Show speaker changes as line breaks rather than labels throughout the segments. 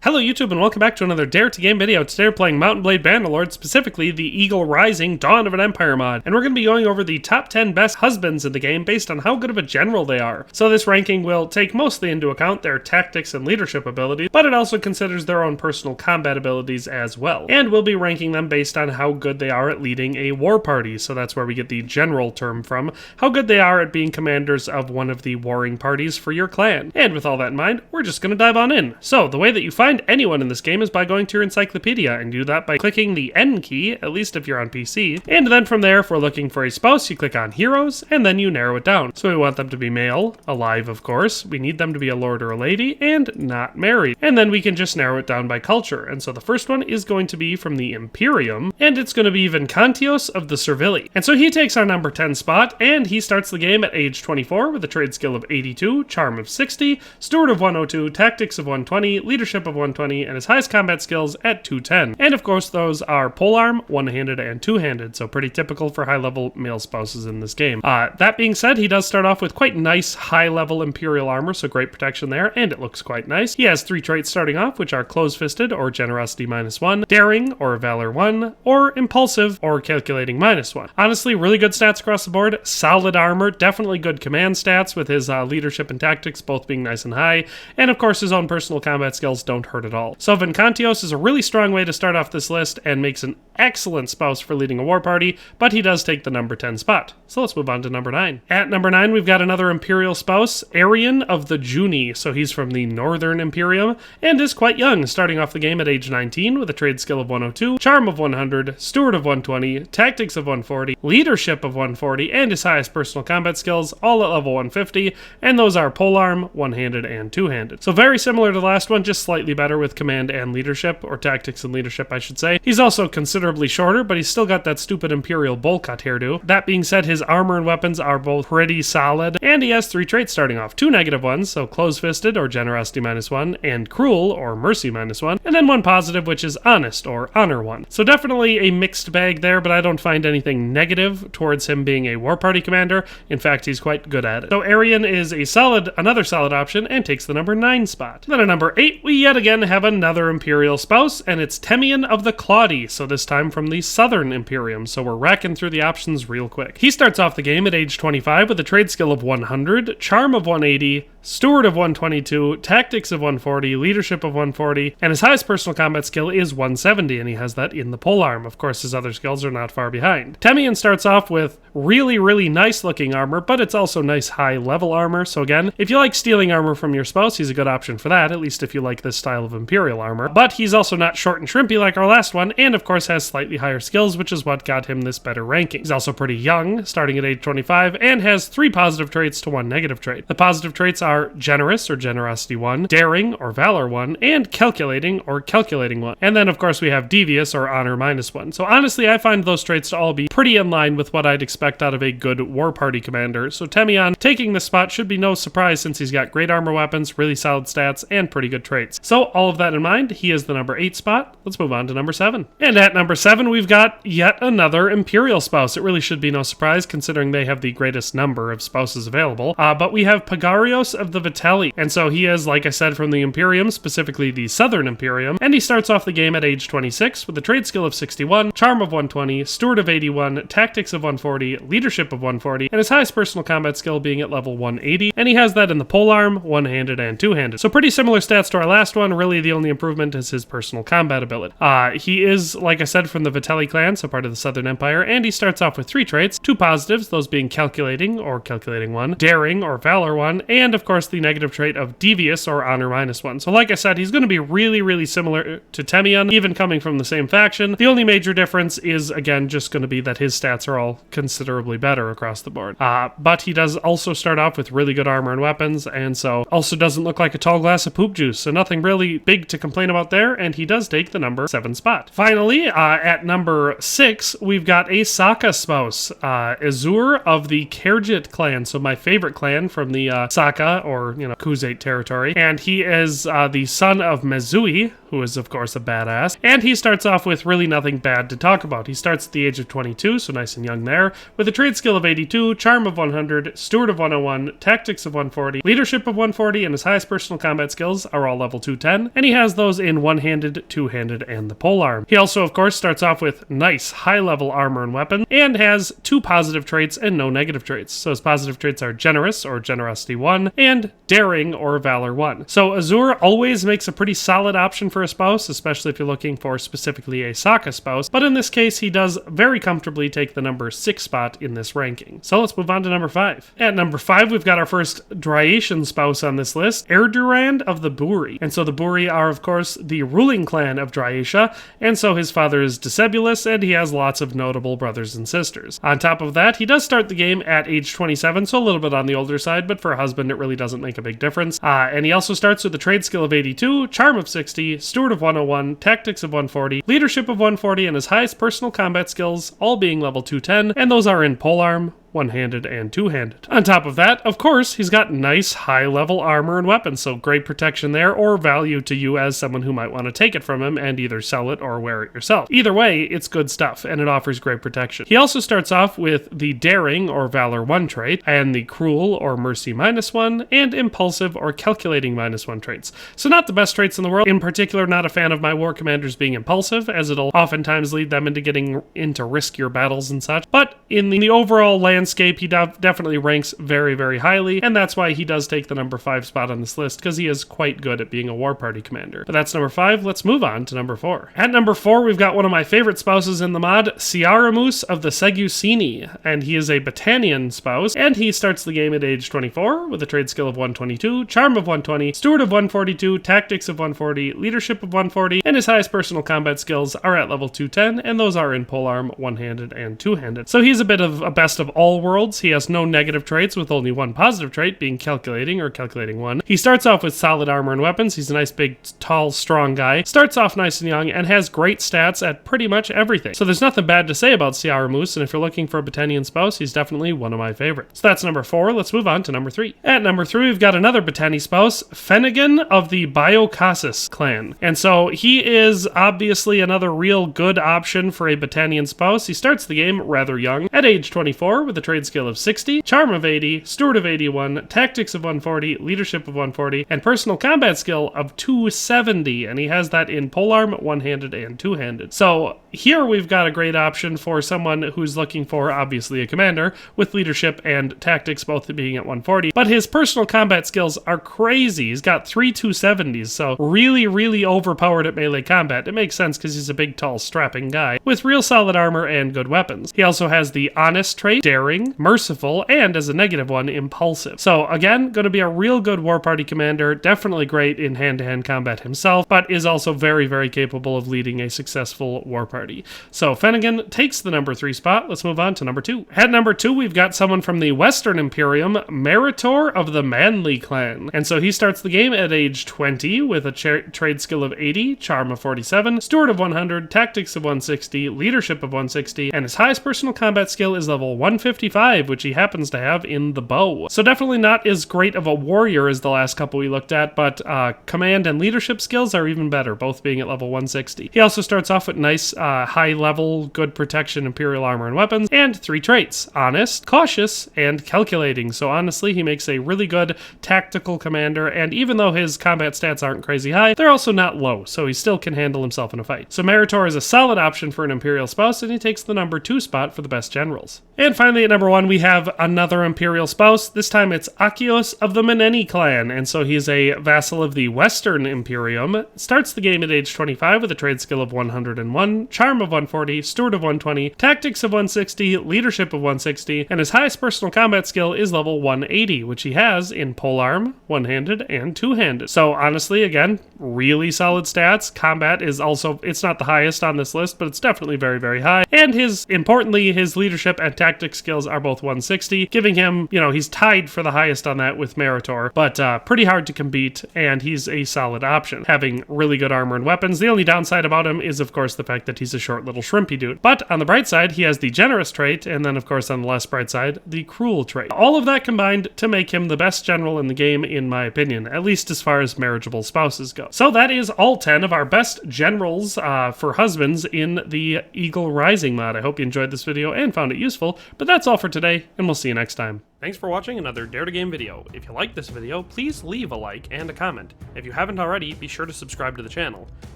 Hello YouTube and welcome back to another Dare to Game video. Today we're playing Mount & Blade Bannerlord, specifically the Eagle Rising Dawn of an Empire mod. And we're going to be going over the top 10 best husbands in the game based on how good of a general they are. So this ranking will take mostly into account their tactics and leadership abilities, but it also considers their own personal combat abilities as well. And we'll be ranking them based on how good they are at leading a war party. So that's where we get the general term from, how good they are at being commanders of one of the warring parties for your clan. And with all that in mind, we're just going to dive on in. So the way that you find anyone in this game is by going to your encyclopedia, and do that by clicking the N key, at least if you're on PC, and then from there, if we're looking for a spouse, you click on heroes, and then you narrow it down. So we want them to be male, alive of course, we need them to be a lord or a lady, and not married. And then we can just narrow it down by culture, and so the first one is going to be from the Imperium, and it's going to be VINCANTIOS of the SERVILI. And so he takes our number 10 spot, and he starts the game at age 24 with a trade skill of 82, charm of 60, steward of 102, tactics of 120, leadership of 120, and his highest combat skills at 210. And of course those are polearm, one-handed, and two-handed, so pretty typical for high-level male spouses in this game. That being said, he does start off with quite nice high-level Imperial armor, so great protection there, and it looks quite nice. He has 3 traits starting off, which are close-fisted, or generosity -1, daring, or valor 1, or impulsive, or calculating -1. Honestly, really good stats across the board, solid armor, definitely good command stats with his leadership and tactics both being nice and high, and of course his own personal combat skills don't hurt at all. So VINCANTIOS is a really strong way to start off this list and makes an excellent spouse for leading a war party, but he does take the number 10 spot. So let's move on to number 9. At number 9, we've got another Imperial spouse, ARION of the JUNII. So he's from the Northern Imperium and is quite young, starting off the game at age 19 with a trade skill of 102, charm of 100, steward of 120, tactics of 140, leadership of 140, and his highest personal combat skills, all at level 150, and those are polearm, one-handed, and two-handed. So very similar to the last one, just slightly better with command and leadership, or tactics and leadership I should say. He's also considerably shorter, but he's still got that stupid Imperial bowl cut hairdo. That being said, his armor and weapons are both pretty solid, and he has 3 traits starting off. 2 negative ones, so close-fisted, or generosity -1, and cruel, or mercy -1, and then 1 positive, which is honest, or honor 1. So definitely a mixed bag there, but I don't find anything negative towards him being a war party commander. In fact, he's quite good at it. So ARION is another solid option, and takes the number 9 spot. Then at number 8, we yet again have another Imperial spouse, and it's TEMION of the CLAUDI, so this time from the Southern Imperium, so we're racking through the options real quick. He starts off the game at age 25 with a trade skill of 100, charm of 180, steward of 122, tactics of 140, leadership of 140, and his highest personal combat skill is 170, and he has that in the polearm. Of course, his other skills are not far behind. TEMION starts off with really nice looking armor, but it's also nice high level armor, so again, if you like stealing armor from your spouse, he's a good option for that, at least if you like this style of Imperial armor. But he's also not short and shrimpy like our last one, and of course has slightly higher skills, which is what got him this better ranking. He's also pretty young, starting at age 25, and has 3 positive traits to 1 negative trait. The positive traits are generous, or generosity 1, daring, or valor 1, and calculating, or calculating 1. And then of course we have devious, or honor -1. So honestly, I find those traits to all be pretty in line with what I'd expect out of a good war party commander. So TEMION taking this spot should be no surprise since he's got great armor weapons, really solid stats, and pretty good traits. So all of that in mind, he is the number 8 spot. Let's move on to number 7. And at number 7, we've got yet another Imperial spouse. It really should be no surprise considering they have the greatest number of spouses available. But we have PAGARIOS of the VITELI. And so he is, like I said, from the Imperium, specifically the Southern Imperium. And he starts off the game at age 26 with a trade skill of 61, charm of 120, steward of 81, tactics of 140, leadership of 140, and his highest personal combat skill being at level 180. And he has that in the polearm, one-handed, and two-handed. So pretty similar stats to our last one. Really the only improvement is his personal combat ability. He is, like I said, from the VITELI clan, so part of the Southern Empire, and he starts off with 3 traits, 2 positives, those being calculating, or calculating 1, daring, or valor 1, and of course the negative trait of devious, or honor -1. So like I said, he's going to be really similar to TEMION, even coming from the same faction. The only major difference is, again, just going to be that his stats are all considerably better across the board. But he does also start off with really good armor and weapons, and so also doesn't look like a tall glass of poop juice, so nothing really big to complain about there, and he does take the number 7 spot. Finally, at number 6, we've got a Saka spouse, ESUR of the KHERGIT clan, so my favorite clan from the Saka, or, Khuzait territory, and he is the son of Mezui, who is of course a badass, and he starts off with really nothing bad to talk about. He starts at the age of 22, so nice and young there, with a trade skill of 82, charm of 100, steward of 101, tactics of 140, leadership of 140, and his highest personal combat skills are all level 210, and he has those in one-handed, two-handed, and the polearm. He also of course starts off with nice high-level armor and weapon, and has 2 positive traits and no negative traits. So his positive traits are generous, or generosity 1, and daring, or valor 1. So ESUR always makes a pretty solid option for a spouse, especially if you're looking for specifically a Sokka spouse, but in this case he does very comfortably take the number 6 spot in this ranking. So let's move on to number 5. At number 5 we've got our first Dryatian spouse on this list, ERDURAND of the BURII. And so the BURII are of course the ruling clan of Dryatia, and so his father is Disebulus, and he has lots of notable brothers and sisters. On top of that, he does start the game at age 27, so a little bit on the older side, but for a husband it really doesn't make a big difference. And he also starts with a trade skill of 82, charm of 60, steward of 101, tactics of 140, leadership of 140, and his highest personal combat skills all being level 210, and those are in polearm, one-handed, and two-handed. On top of that, of course, he's got nice high-level armor and weapons, so great protection there, or value to you as someone who might want to take it from him and either sell it or wear it yourself. Either way, it's good stuff, and it offers great protection. He also starts off with the daring, or valor 1 trait, and the cruel, or mercy -1, and impulsive, or calculating -1 traits. So not the best traits in the world. In particular, not a fan of my war commanders being impulsive, as it'll oftentimes lead them into getting into riskier battles and such, but in the overall landscape, he definitely ranks very, very highly, and that's why he does take the number 5 spot on this list, because he is quite good at being a war party commander. But that's number 5. Let's move on to number 4. At number 4, we've got one of my favorite spouses in the mod, SIARAMUS of the SEGUSINI, and he is a Battanian spouse, and he starts the game at age 24 with a trade skill of 122, charm of 120, steward of 142, tactics of 140, leadership of 140, and his highest personal combat skills are at level 210, and those are in polearm, one-handed, and two-handed. So he's a bit of a best of all worlds. He has no negative traits, with only 1 positive trait being calculating, or calculating 1. He starts off with solid armor and weapons. He's a nice big tall strong guy, starts off nice and young, and has great stats at pretty much everything. So there's nothing bad to say about SIARAMUS, and if you're looking for a Battanian spouse, he's definitely one of my favorites. So that's number 4. Let's move on to number 3. At number 3 we've got another Battani spouse, FENEGAN of the BAIOCASSES clan, and so he is obviously another real good option for a Battanian spouse. He starts the game rather young at age 24 with a trade skill of 60, charm of 80, steward of 81, tactics of 140, leadership of 140, and personal combat skill of 270, and he has that in polearm, one-handed, and two-handed. So here we've got a great option for someone who's looking for, obviously, a commander with leadership and tactics both being at 140, but his personal combat skills are crazy. He's got 3 270s, so really, really overpowered at melee combat. It makes sense because he's a big, tall, strapping guy with real solid armor and good weapons. He also has the honest trait, daring, merciful, and as a negative one, impulsive. So again, going to be a real good war party commander, definitely great in hand-to-hand combat himself, but is also very, very capable of leading a successful war party. So FENEGAN takes the number 3 spot. Let's move on to number 2. At number 2, we've got someone from the Western Imperium, MERITOR of the MANLII clan. And so he starts the game at age 20 with a trade skill of 80, charm of 47, steward of 100, tactics of 160, leadership of 160, and his highest personal combat skill is level 155, which he happens to have in the bow. So definitely not as great of a warrior as the last couple we looked at, but command and leadership skills are even better, both being at level 160. He also starts off with nice high level, good protection, imperial armor and weapons, and 3 traits, honest, cautious, and calculating. So honestly, he makes a really good tactical commander, and even though his combat stats aren't crazy high, they're also not low, so he still can handle himself in a fight. So MERITOR is a solid option for an imperial spouse, and he takes the number 2 spot for the best generals. And finally, at number 1, we have another imperial spouse. This time it's ACHIOS of the MENENII clan, and so he's a vassal of the Western Imperium. Starts the game at age 25 with a trade skill of 101, charm of 140, steward of 120, tactics of 160, leadership of 160, and his highest personal combat skill is level 180, which he has in polearm, one-handed, and two-handed. So honestly, again, really solid stats. Combat is also, it's not the highest on this list, but it's definitely very, very high. And importantly, his leadership and tactics skills skills are both 160, giving him, you know, he's tied for the highest on that with MERITOR, but pretty hard to compete, and he's a solid option, having really good armor and weapons. The only downside about him is, of course, the fact that he's a short little shrimpy dude. But on the bright side, he has the generous trait, and then, of course, on the less bright side, the cruel trait. All of that combined to make him the best general in the game, in my opinion, at least as far as marriageable spouses go. So that is all 10 of our best generals for husbands in the Eagle Rising mod. I hope you enjoyed this video and found it useful, but that's all for today, and we'll see you next time. Thanks for watching another Dare to Game video. If you liked this video, please leave a like and a comment. If you haven't already, be sure to subscribe to the channel.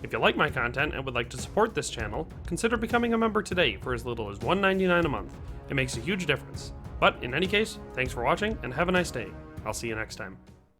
If you like my content and would like to support this channel, consider becoming a member today for as little as $1.99 a month. It makes a huge difference. But in any case, thanks for watching and have a nice day. I'll see you next time.